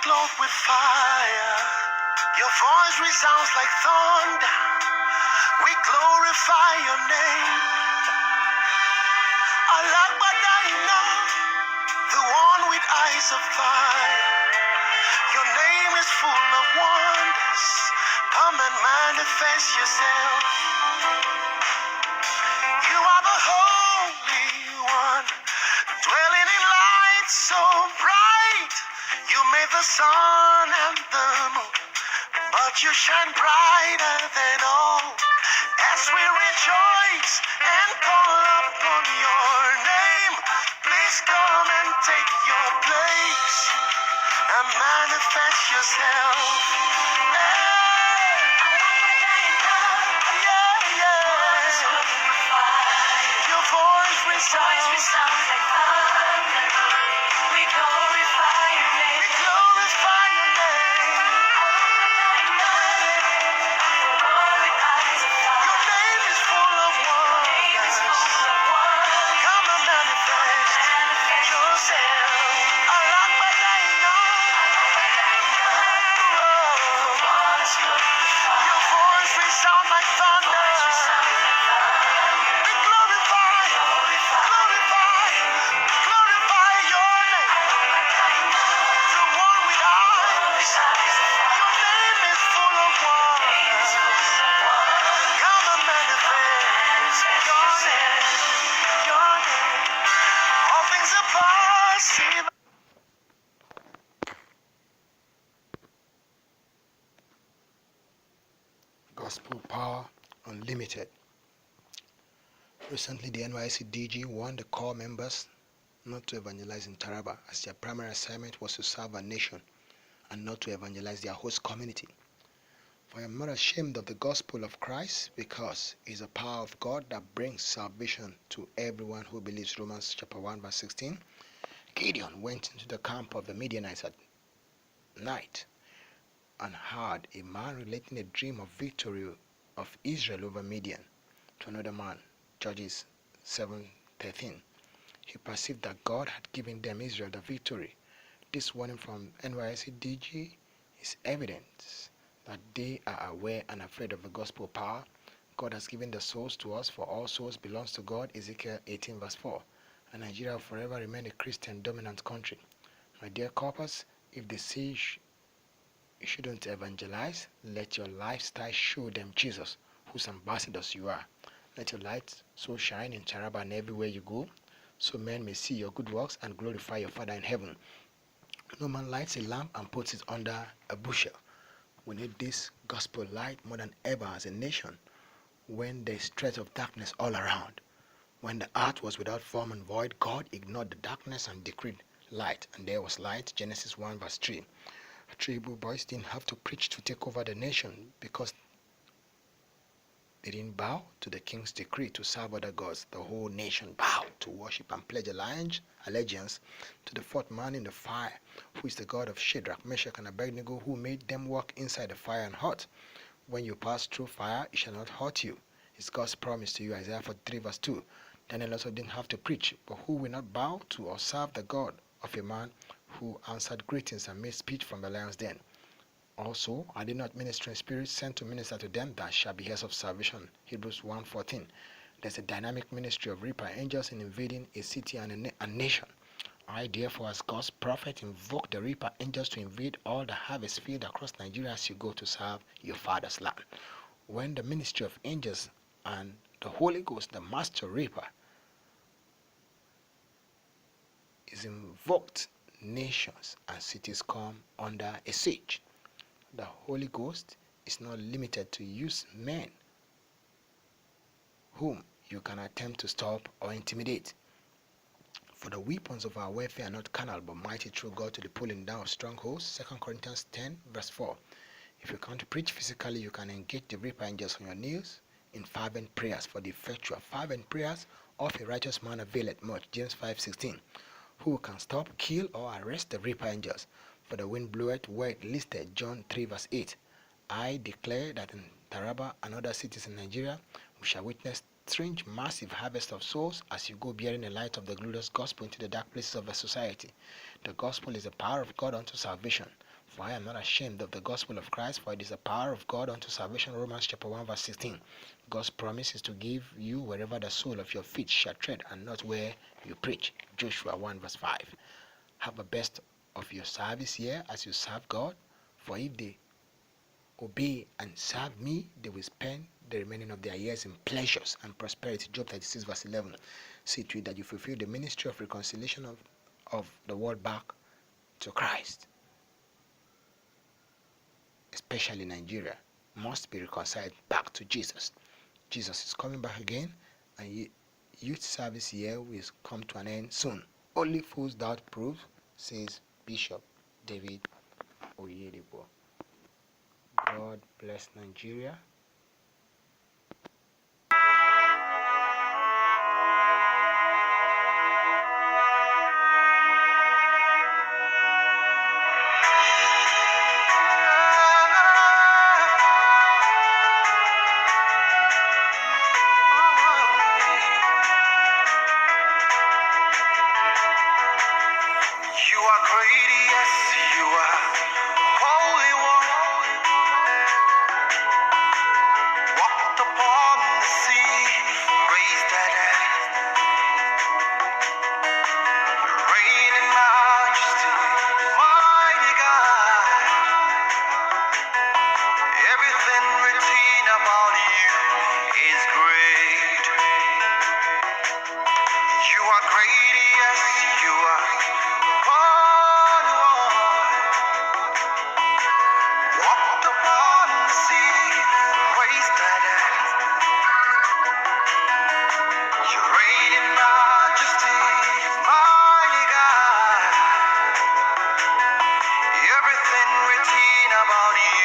clothed with fire. Your voice resounds like thunder. We glorify your name. Alagbadaina, the one with eyes of fire. Your name is full of wonders. Come and manifest yourself. You are the Holy One, dwelling in light so bright. You made the sun and the moon, but you shine brighter than all. As we rejoice and call upon your name, please come and take your place and manifest yourself. Your voice resounds like thunder. We glorify your name. We glorify your name. Your name is full of wonders. Come and manifest yourself. Alagbadaina. Your voice resounds like thunder. We glorify your name. The one with eyes. Your name is full of wonders. Come and manifest your name. All things are possible. Gospel Power Unlimited. Recently, the Nysc DG warned the core members not to evangelize in Taraba, as their primary assignment was to serve our nation and not to evangelize their host community. For I am not ashamed of the gospel of Christ, because it is the power of God that brings salvation to everyone who believes. Romans chapter 1 verse 16. Gideon went into the camp of the Midianites at night and heard a man relating a dream of victory of Israel over Midian to another man. Judges 7:13. He perceived that God had given them, Israel, the victory. This warning from Nysc DG is evidence that they are aware and afraid of the gospel power. God has given the souls to us, for all souls belongs to God. Ezekiel 18 verse 4. And Nigeria will forever remain a Christian dominant country. My dear corpers, if they say you shouldn't evangelize, let your lifestyle show them Jesus, whose ambassadors you are. Let your light so shine in Taraba and everywhere you go, so men may see your good works and glorify your Father in heaven. No man lights a lamp and puts it under a bushel. We need this gospel light more than ever as a nation, when there is threat of darkness all around. When the earth was without form and void, God ignored the darkness and decreed light, and there was light. Genesis 1 verse 3. Three Hebrew boys didn't have to preach to take over the nation, because they didn't bow to the king's decree to serve other gods. The whole nation bowed to worship and pledge allegiance to the fourth man in the fire, who is the God of Shadrach, Meshach, and Abednego, who made them walk inside the fire and hot. When you pass through fire, it shall not hurt you. It's God's promise to you, Isaiah 43 verse 2. Daniel also didn't have to preach, but who will not bow to or serve the God of a man who answered greetings and made speech from the lion's den? Also, are they not ministering spirits sent to minister to them that shall be heirs of salvation? Hebrews 1:14. There's a dynamic ministry of reaper angels in invading a city and a nation. I, therefore, as God's prophet, invoke the reaper angels to invade all the harvest field across Nigeria as you go to serve your Father's land. When the ministry of angels and the Holy Ghost, the master reaper, is invoked, nations and cities come under a siege. The Holy Ghost is not limited to use men whom you can attempt to stop or intimidate. For the weapons of our warfare are not carnal, but mighty through God to the pulling down of strongholds. 2 Corinthians 10 verse 4. If you can't preach physically, you can engage the reaper angels on your knees in fervent prayers, for the effectual fervent prayers of a righteous man availeth much. James 5:16. Who can stop, kill, or arrest the reaper angels? For the wind bloweth where it listed. John 3 verse 8. I declare that in Taraba and other cities in Nigeria, we shall witness strange, massive harvest of souls as you go bearing the light of the glorious gospel into the dark places of the society. The gospel is the power of God unto salvation. For I am not ashamed of the gospel of Christ, for it is the power of God unto salvation. Romans chapter 1 verse 16. God's promise is to give you wherever the sole of your feet shall tread, and not where you preach. Joshua 1 verse 5. Have the best of your service here as you serve God, for if they obey and serve me, they will spend the remaining of their years in pleasures and prosperity. Job 36 verse 11. See to it that you fulfill the ministry of reconciliation of the world back to Christ. Especially Nigeria must be reconciled back to Jesus. Jesus is coming back again, and youth service here will come to an end soon. Only fools doubt proof, says Bishop David Oyedepo. God bless Nigeria. You are great, yes, you are holy one. Walked upon the sea, raised that reign in majesty, mighty God. Everything written about you is great. You are great, yes, you are holy one. Walked upon the sea, raised that you reign in majesty, mighty God. Everything written about you